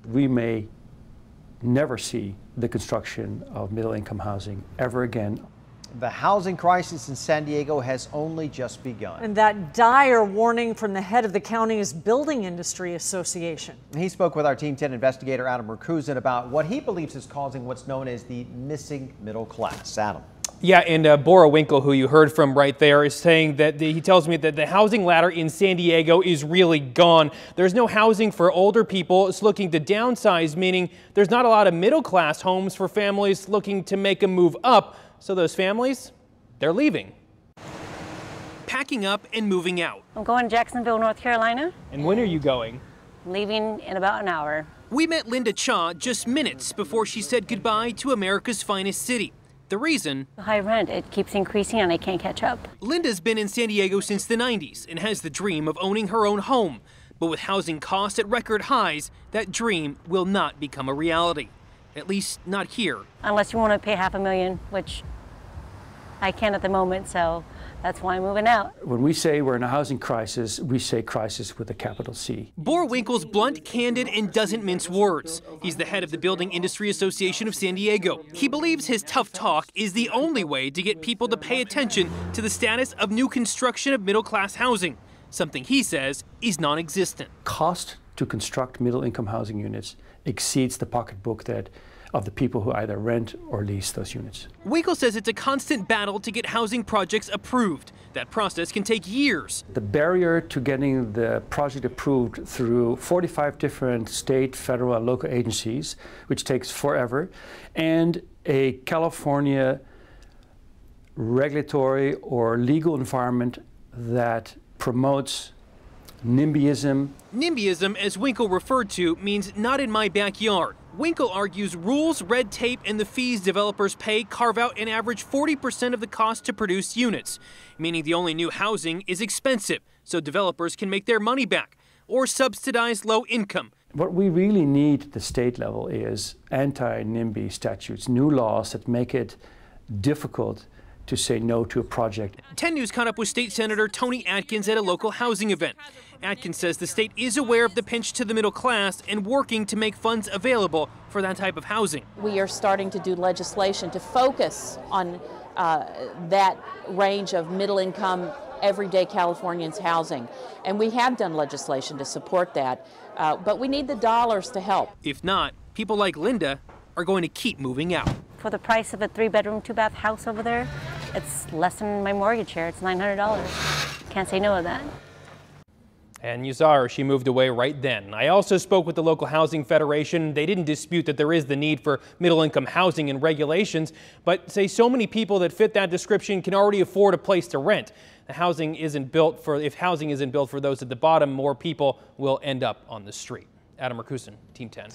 we may never see the construction of middle-income housing ever again. The housing crisis in San Diego has only just begun. And that dire warning from the head of the county's Building Industry Association. He spoke with our Team 10 investigator Adam Merkuzin about what he believes is causing what's known as the missing middle class. Adam. Yeah, and Bora Winkle, who you heard from right there, is saying that he tells me that the housing ladder in San Diego is really gone. There's no housing for older people. It's looking to downsize, meaning there's not a lot of middle-class homes for families looking to make a move up. So those families, they're leaving. Packing up and moving out. I'm going to Jacksonville, North Carolina. And when are you going? Leaving in about an hour. We met Linda Cha just minutes before she said goodbye to America's finest city. The reason? The high rent, it keeps increasing and I can't catch up. Linda's been in San Diego since the 90s and has the dream of owning her own home. But with housing costs at record highs, that dream will not become a reality. At least not here. Unless you want to pay $500,000, which I can't at the moment, so that's why I'm moving out. When we say we're in a housing crisis, we say crisis with a capital C. Bora Winkle's blunt, candid, and doesn't mince words. He's the head of the Building Industry Association of San Diego. He believes his tough talk is the only way to get people to pay attention to the status of new construction of middle-class housing, something he says is non-existent. Cost to construct middle-income housing units exceeds the pocketbook of the people who either rent or lease those units. Winkle says it's a constant battle to get housing projects approved. That process can take years. The barrier to getting the project approved through 45 different state, federal, and local agencies, which takes forever, and a California regulatory or legal environment that promotes NIMBYism. NIMBYism, as Winkle referred to, means not in my backyard. Winkle argues rules, red tape, and the fees developers pay carve out an average 40% of the cost to produce units, meaning the only new housing is expensive, so developers can make their money back, or subsidize low income. What we really need at the state level is anti-NIMBY statutes, new laws that make it difficult to say no to a project. 10 News caught up with State Senator Tony Atkins at a local housing event. Atkins says the state is aware of the pinch to the middle class and working to make funds available for that type of housing. We are starting to do legislation to focus on that range of middle-income, everyday Californians housing. And we have done legislation to support that, but we need the dollars to help. If not, people like Linda are going to keep moving out. For the price of a 3-bedroom, 2-bath house over there, it's less than my mortgage here. It's $900. Can't say no to that. And you saw her, she moved away right then. I also spoke with the local housing federation. They didn't dispute that there is the need for middle-income housing and regulations, but say so many people that fit that description can already afford a place to rent. If housing isn't built for those at the bottom, more people will end up on the street. Adam Merkuzin, Team 10.